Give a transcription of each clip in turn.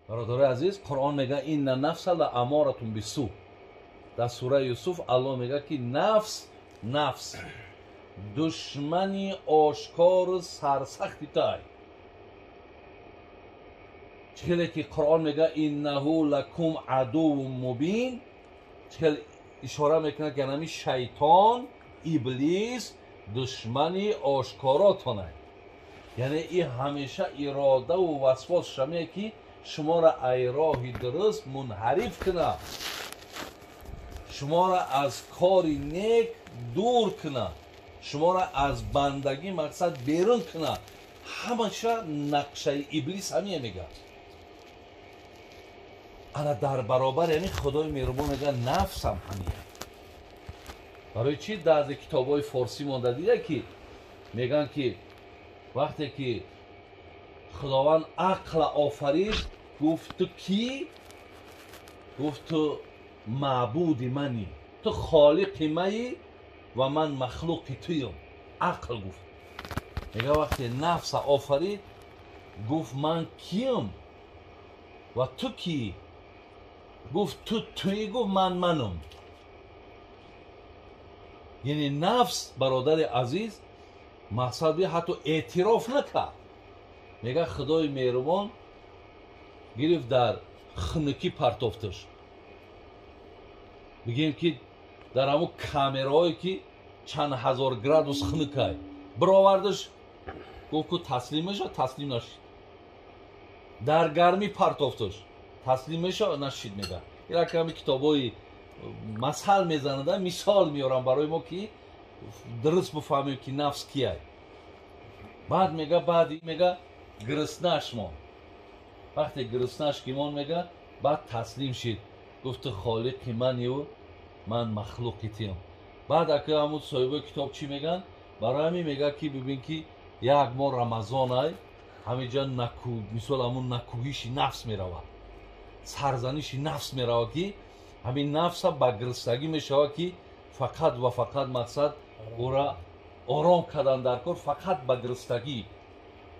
برادر عزیز، قرآن میگه این نفس لامارة بالسوء. در سوره یوسف الله میگه که نفس دشمنی آشکار و سرسختی تای. چخیلی که قرآن میگه اینه لکم عدو مبین، چخیلی اشاره میکنه که نمی شیطان ابلیس دشمنی آشکاراتونه. یعنی این همیشه اراده و وسواس شمیه که شما را ای راه درست منحرف کنه، شما را از کار نیک دور کنه، شما را از بندگی مقصد بیرون کنه. همیشه نقشه ابلیس همیه میگه. انا در برابر یعنی خدای مهربان میگه نفس هم همیه. برای چی در کتابای فارسی مونده دیده که میگن که وقتی که خداوند عقل آفرید گفت تو کی؟ گفت تو معبود منی، تو خالق منی و من مخلوق تویم. عقل گفت. میگه وقتی نفس آفرید گفت من کیم و تو کی؟ گفت تو توی، گفت منم. یعنی نفس برادر عزیز مقصد حتی اعتراف نکرد. میگه خدای مهربان گرفت در خنکی پرتافتش. بگیم که در همون کامرایی که چند هزار گرادوس خنکای برآوردش، گفت که تسلیم شد، تسلیم نشد. در گرمی پرتافتش، تسلیم شد، نشید. میگه این کمی کتابای مثال میزنه، مثال میارم برای ما که درست بفهمیم که نفس کیه. بعد میگه گرسنه‌اش ماند. وقتی گرسنه‌اش که ماند میگه بعد تسلیم شد، گفت خالق منی و من مخلوق تیم. بعد اگه همون صاحب کتاب چی میگن؟ برای همین میگه که ببین که یک ماه رمضان های همینجا مثال همون نکوهیش نفس میروه، سرزنش نفس میروه که همین نفس ها با گرسنگی میشوه که فقط و فقط مقصد او را آرام کردن در کار، فقط با گرسنگی.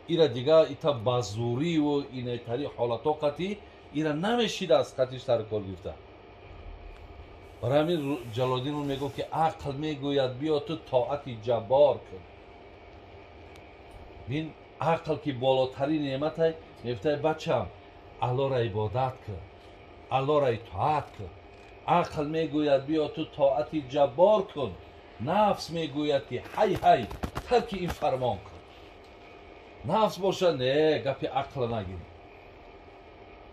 ایرا دیگه ایتا بازوری و اینه تری حالتا قطعی ایرا نمیشید از قطعیش سر کار گرفته. برای همین جلالدین اون میگو که عقل میگوید بیا تو طاعت جبار کن. این عقل که بالاترین نعمت های میفته بچم الله را عبادت کن، الله را اطاعت کن. عقل میگوید بیا تو طاعت جبار کن، نفس میگوید که هی ترک این فرمان کن. نفس باشه نه گپی عقل نگیری.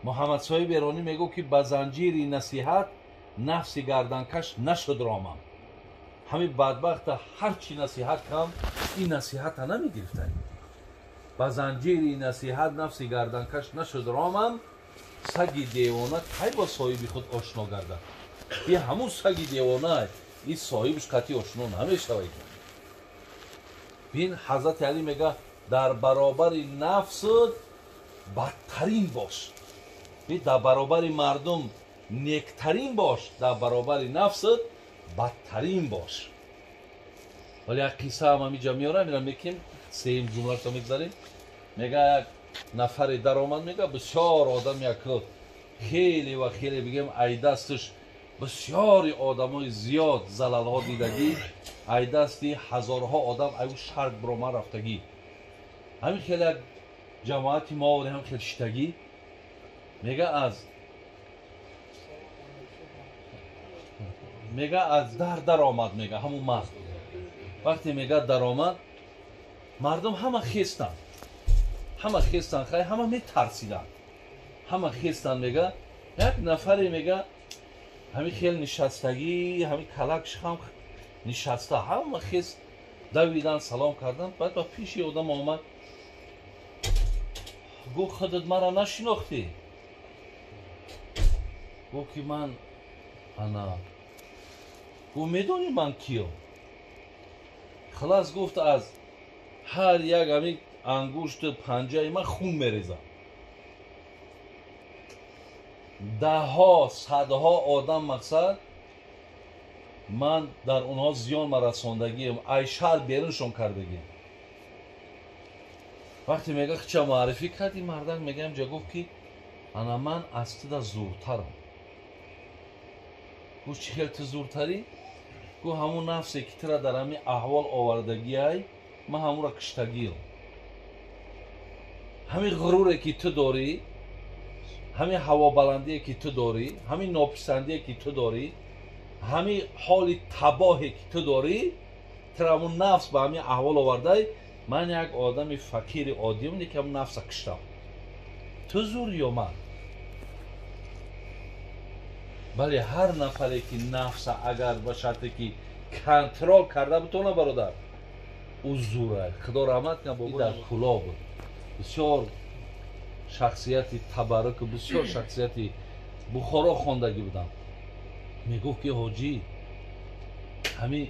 محمد صاحب ایرانی میگو که با زنجیری نصیحت نفس گردنکش نشد رامم. همین بدبخت هرچی نصیحت کم این نصیحت نمیگرفته. با زنجیری نصیحت نفس گردنکش نشد رامم، سگی دیوانه کی با صاحب خود آشنا گردد. این همون سگی دیوانه این صاحبش قطعی آشنا نمیشود. بین حضرت علی میگه در برابر نفس بدترین باش، در برابر مردم نیکترین باش، در برابر نفس بدترین باش. ولی یک قصه هم همینجا میارم میگیم سیم جمله تا میگذاریم. میگه یک نفر در آمد، میگه بسیار آدم یک خیلی و خیلی بگیم ای دستش بسیاری آدم های زیاد زلال ها دیدگی، ای دستی هزارها آدم ایو شرق برامه رفتگی. همین خیلی یک جماعتی ما هم خیلی شتگی. میگه از در آمد. میگه همون مرد وقتی میگه در آمد مردم همه خیستن خیلی همه میترسیدن، همه خیستن. میگه یک نفری میگه همین خیلی نشستگی، همین کلکش هم نشسته، همه خیست دویدن سلام کردن. بعد با پیش آدم آمد، گو خودت مرا نشناختی؟ گو که من انا. گو میدونی من کیم؟ خلاص گفت از هر یک همین انگشت پنجه من خون میریزم. ده ها صدها آدم مقصد من در اونها زیان رساندگیم، ای شهر بیرونشون کردگیم. وقتی میگه چه معرفی کردی مردم میگم جا گفت که انا من از تو زورترم. گوش چی خیلی تو زورتری؟ گو همون نفسی که ترا در همین احوال آوردگی های من همون را کشتگیم. همین غروری که تو داری، همین هوا بلندی که تو داری، همین ناپسندی که تو داری، همین حال تباهی که تو داری، ترا همون نفس به همین احوال آورده من یک آدم فقیر عادیم نیست که همون نفس کشتم. تو زور یا من؟ بله هر نفری که نفس اگر به شرطی که کنترل کرده بتونه برادر او زوره. خدا رحمت کنه بابا در کلا بود بسیار شخصیتی تبرک بسیار شخصیتی بخارا خواندگی بودم. میگفت که حاجی همین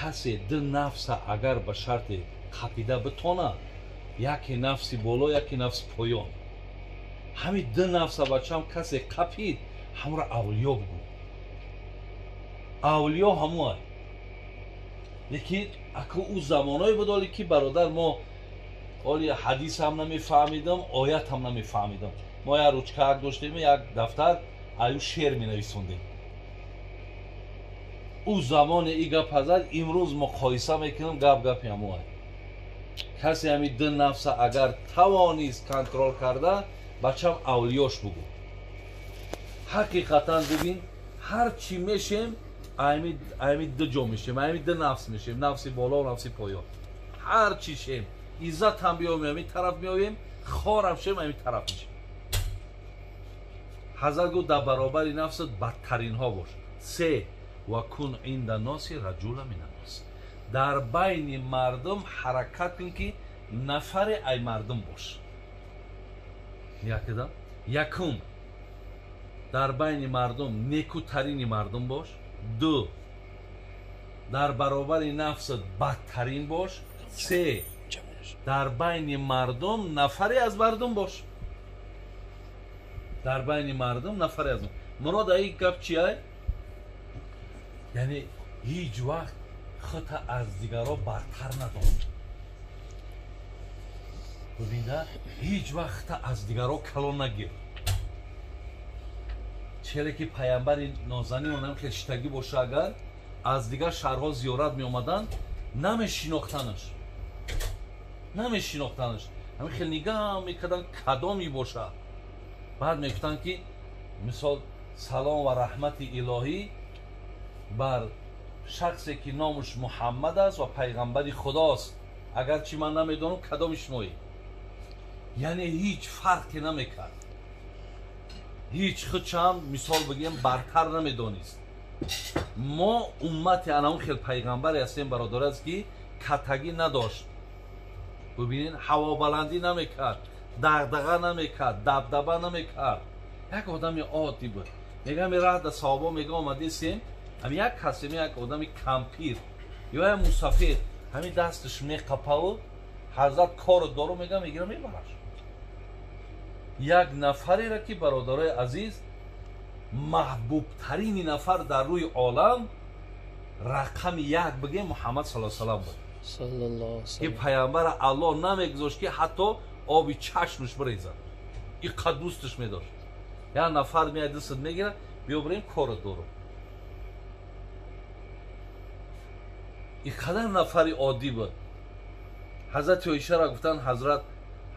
کسی دو نفس اگر به شرط خپیده بتونه یکی نفسی بالا یکی نفس پایان همین دو نفس بچه هم کسی خپید همون را اولیا بگو. اولیا همون های لیکن اکو او زمانایی بدالی که برادر ما اولی حدیث هم نمیفهمیدم آیت هم نمیفهمیدم. ما یک روچکک داشتیم یک دفتر ایو شعر می نویسوندیم. او زمان ای گپ زد امروز مقایسه میکنم گپی همون های. کسی همین دو نفس اگر توانیست کنترل کرده بچه هم اولیاش بگو. حقیقتا ببین هر چی میشیم ایمی دو جا میشیم ایمی دو نفس میشیم نفسی بالا و نفسی پایان. هر چی شیم عزت هم بیایم ایمی طرف میاییم خار هم شیم ایمی طرف میشیم. حضرت گفت در برابر نفست بدترین ها باش. سه و کن عند الناس رجلا من الناس. در بین مردم حرکت کن که نفر ای مردم باش. یکم در بین مردم نیکوترین مردم باش. دو در برابر نفست بدترین باش. سه در بین مردم نفری از مردم باش. در بین مردم نفری از مردم. مراد این گپ چیه؟ یعنی هیچ وقت خود از دیگرها برتر ندان. ببینده هیچ وقت از دیگرها کلان نگیر. چهره که پیامبر نازنین اونم که شتگی باشه اگر از دیگر شهرها زیارت می آمدن نمیشناختنش. همین خیلی نگاه میکردن کدامی باشه. بعد میگفتن که مثال سلام و رحمت الهی بر شخصی که نامش محمد است و پیغمبر خداست اگرچه من نمیدونم کدامش مایی. یعنی هیچ فرقی نمیکرد. هیچ خودش هم مثال بگیم برتر نمیدانست. ما امت انام خیلی پیغمبر هستیم برادر است که کتگی نداشت. ببینین هوا بلندی نمیکرد دغدغه نمیکرد دبدبه نمیکرد. یک آدم عادی بود. میگم راه در صحابه میگه آمده سیم هم یک کسی یک آدم کمپیر یا یک مسافر همین دستش میقپه و حضرت کار دارو میگه میگیره میبرش. یک نفری را که برادرای عزیز محبوب ترین نفر در روی عالم رقم یک بگیم محمد صلی الله علیه و بود. صلی الله علیه و که پیامبر الله نمیگذاشت که حتی آبی چشمش بریزد. این قد دوستش میداشت. یا نفر میاد دست میگیره بیا بریم کار دارو. این قدر نفری عادی بود. حضرت عایشه را گفتن حضرت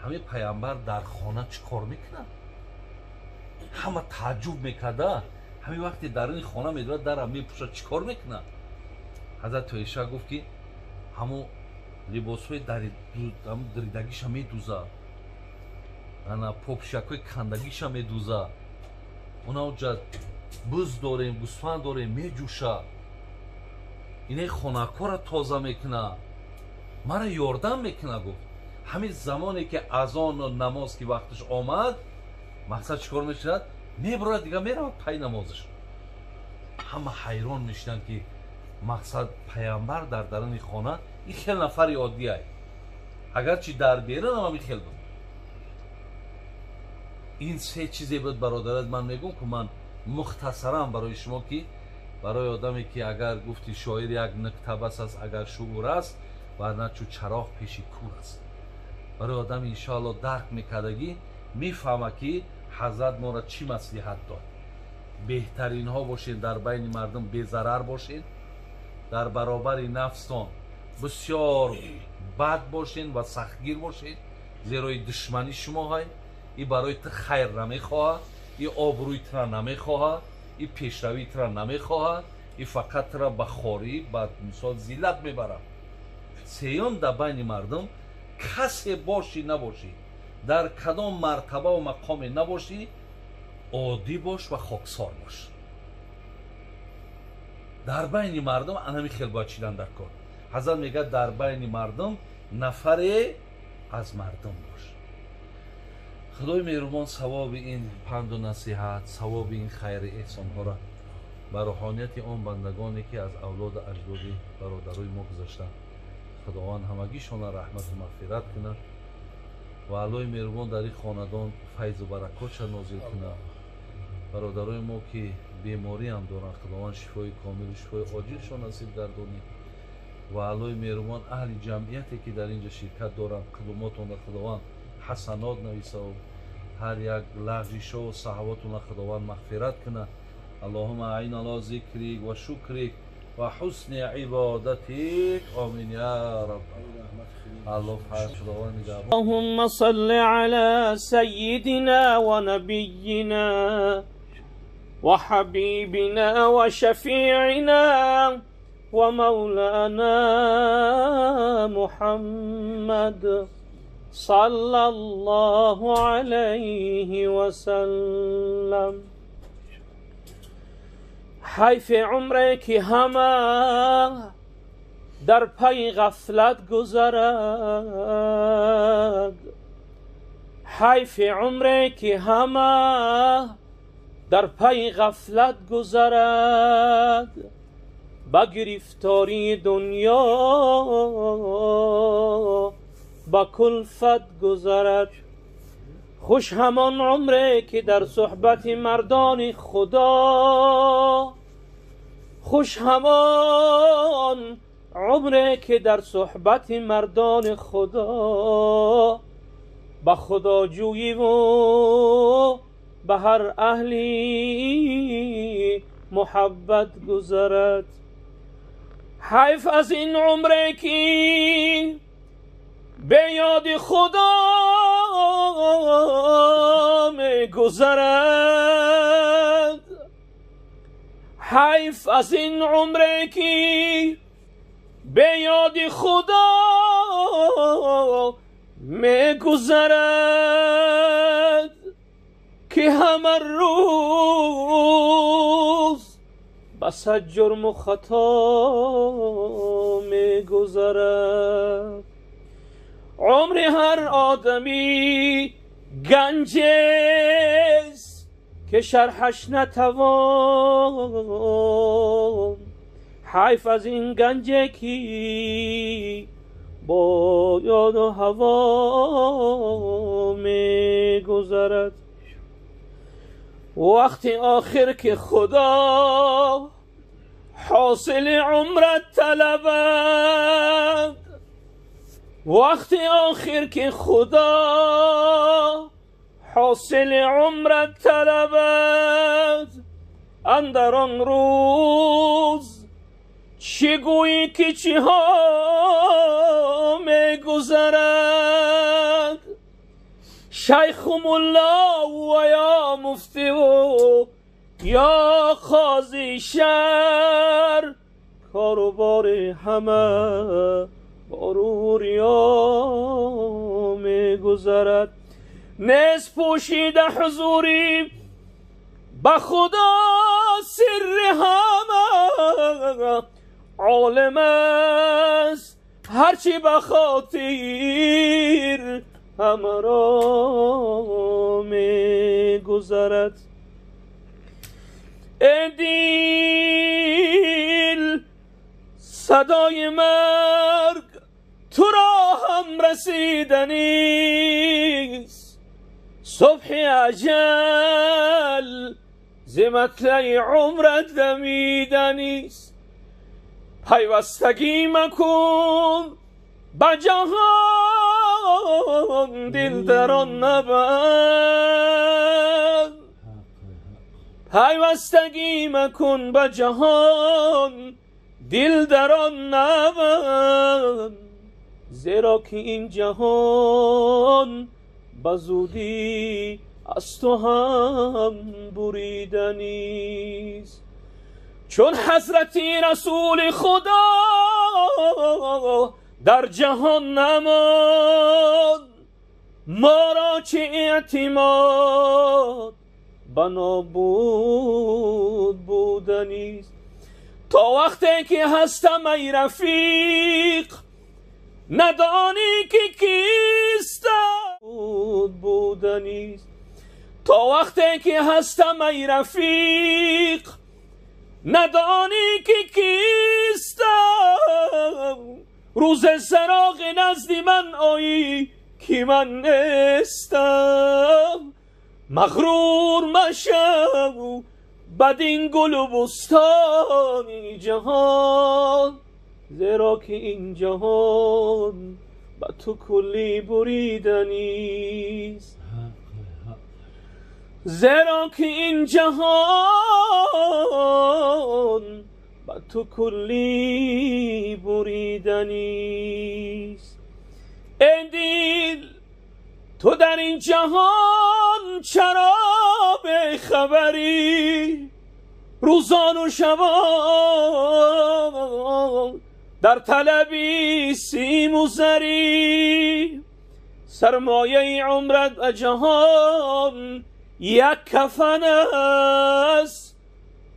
همه پیامبر در خانه چی کار میکنن؟ همه تعجب میکرده. همه وقتی در این خانه میداره در هم میپوشه چی کار میکنن؟ حضرت عایشه گفت که همو لباس های دریدگیش هم میدوزه. انا پوپشک های کندگیش هم میدوزه. اونا جد بز داریم گوسفند داریم میجوشه. اینه خانه را تازه میکنه. مرا یاردم میکنه. گفت همین زمانی که اذان و نماز که وقتش آمد مقصد چیکار میشد؟ میبره دیگه میره پای نمازش. همه حیران میشدن که مقصد پیامبر در درون خانه این خیلی نفر عادیه. اگرچه در بیرون هم خیلی بود. این سه چیزی بود برادرت من میگم که من مختصرا برای شما که برای آدمی که اگر گفتی شاعر یک نکته بس است اگر شعور است ورنه چو چراغ پیش کور است. برای آدم انشاءالله درک میکردگی میفهمه که حضرت ما را چی مصلحت داد. بهترین ها باشین، در بین مردم بی‌ضرر باشین، در برابر نفستان بسیار بد باشین و سختگیر باشین، زیرا دشمنی شما های ای برای تو خیر نمیخواه، ای آبروی تو را نمیخواه، ای پیشروی تو را نمیخواه، ای فقط تو را به خواری به مثال ذلت میبره. سیوم در بین مردم کسی باشی نباشی، در کدام مرتبه و مقام نباشی، عادی باش و خاکسار باش. در بین مردم انمی خیلی باید چیدن در کار. حضرت میگه در بین مردم نفر از مردم باش. خدای مهربان ثواب این پند و نصیحت، ثواب این خیر احسان ها را بر روحانیت آن بندگانی که از اولاد اجداد برادرای ما گذاشتن، خداوند همگیشان رحمت و مغفرت کنه و الهی مهربان در این خاندان فیض و برکات نازل کنه. برادرای ما که بیماری هم دارن، خداوند شفای کامل و شفای عاجلشان نصیب گردانه و الهی مهربان اهل جمعیتی که در اینجا شرکت دارن، خدماتون را خداوند حسنات نویسه و هر یک لغزش و صحواتون را خداوند مغفرت کنه. اللهم اعین علی ذکرک و شکرک و حسن عبادتک. آمین یا رب. اللهم صل على سيدنا ونبينا وحبيبنا وشفيعنا ومولانا محمد صلى الله عليه وسلم. حیف عمره که همه در پی غفلت گذرد، حیف عمره که همه در پی غفلت گذرد، با گرفتاری دنیا با کلفت گذرد. خوش همان عمره که در صحبت مردان خدا، خوش همان عمره که در صحبت مردان خدا با خداجویی و به هر اهلی محبت گذرد. حیف از این عمره که به یاد خدا می گذرد، حیف از این عمره که به یاد خدا می گذرد، که همه روز بس جرم و خطا می گذرد. عمر هر آدمی گنج است که شرحش نتوان، حیف از این گنجه کی با یاد و هوا می گذرد. وقتی آخر که خدا حاصل عمرت طلبد، وقتی آخر که خدا حاصل عمرت طلبد، اندر آن روز چه گویی که چه ها می گذرد. شیخ ملا و یا مفتی و یا قاضی شهر، کاروبار همه بارور یا می گذرد. نیست پوشیده حضوری با خدا سر همه، عالم است هرچی بخاطر همه را می گذرد. ای دل صدای مرگ تو را هم رسیدنیست، صبح اجل ز مطلع عمرت دمیدنیست. پیوستگی مکن به جهان جهان دل در آن نبند پیوستگی مکن به جهان دل در آن نبند زیرا که این جهان به زودی از تو هم بریدنیست چون حضرتی رسول خدا در جهان نماند ما را چه اعتماد به نابود بودنیست تا وقتی که هستم ای رفیق ندانی که کیستم بودنیست تا وقتی که هستم ای رفیق ندانی که کیستم روز سراغ نزد من آیی که من نیستم مغرور مشو بدین گل و بستان این جهان زیرا که این جهان به تو کلی بریدنیست زیرا که این جهان به تو کلی بریدنیست ای دل تو در این جهان چرا به خبری روزان و شبان در طلبی سیم و زری سرمایه عمرت و جهان یک کفن است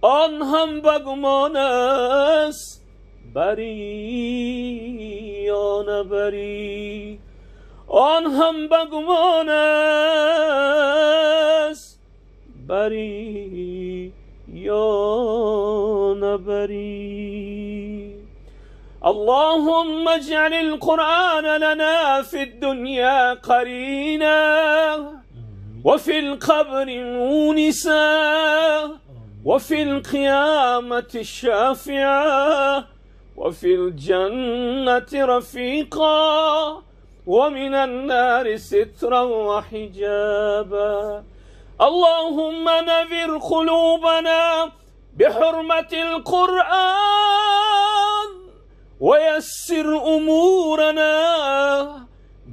آن هم به گمان است بری یا نبری آن هم به گمان است بری یا نبری اللهم اجعل القرآن لنا في الدنيا قرينا وفي القبر مونسا وفي القيامة الشافعة وفي الجنة رفيقا ومن النار سترا وحجابا اللهم نذر قلوبنا بحرمة القرآن ويسر أمورنا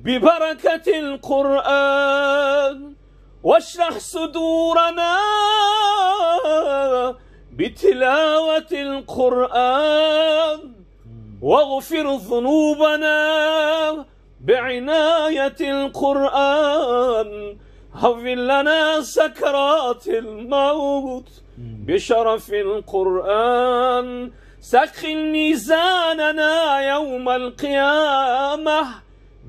ببركة القرآن واشرح صدورنا بتلاوة القرآن واغفر ذنوبنا بعناية القرآن هون لنا سكرات الموت بشرف القرآن سخن ميزاننا يوم القيامة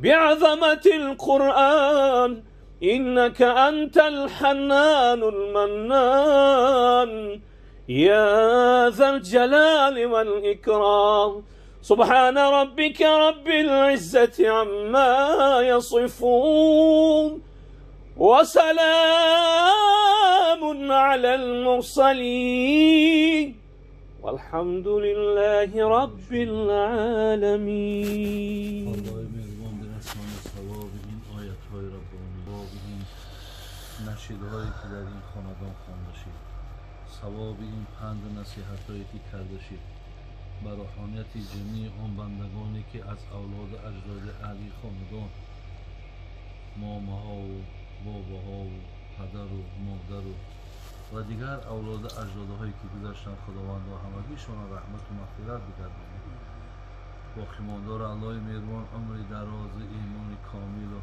بعظمة القرآن إنك أنت الحنان المنان يا ذا الجلال والإكرام سبحان ربك رب العزة عما يصفون وسلام على المرسلين والحمد لله رب العالمين. نشیدهایی که در این خاندان خوانده شد ثواب این پند و نصیحت‌هایی که کرده شد بر روحانیت جمیع آن بندگانی که از اولاد اجداد علی خاندان ماماها و باباها و پدر و مادر و دیگر اولاد اجدادهایی که گذشتن خداوند و همگیشان رحمت و مغفرت بگرداند. باقی ماندار الله مهربان عمر دراز ایمان کامل و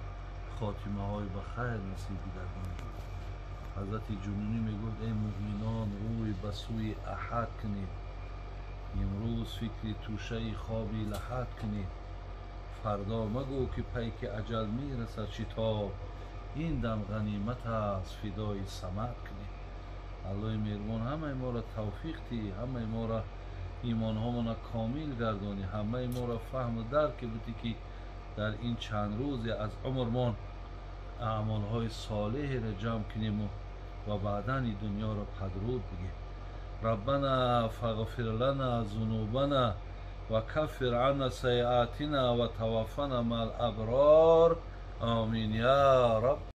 خاتمه های بخیر نصیب بگرداند. حضرت جنونی میگفت ای مؤمنان روی به سوی احد کنید امروز فکر توشه خوابی لحد کنید فردا مگو که پیک اجل میرسد شتاب این دم غنیمت است فدای صمد کنید. الله مهربان همه ما را توفیق دی همه ما را ایمان هامون کامل گردانی همه ما را فهم و درک بودی که در این چند روز از عمرمان اعمال های صالح را جمع کنیم و بعداً این دنیا را پدرود بگیم. ربنا فاغفر لنا ذنوبنا و کفر عنا سیئاتنا و توفنا مع الابرار آمین یا رب.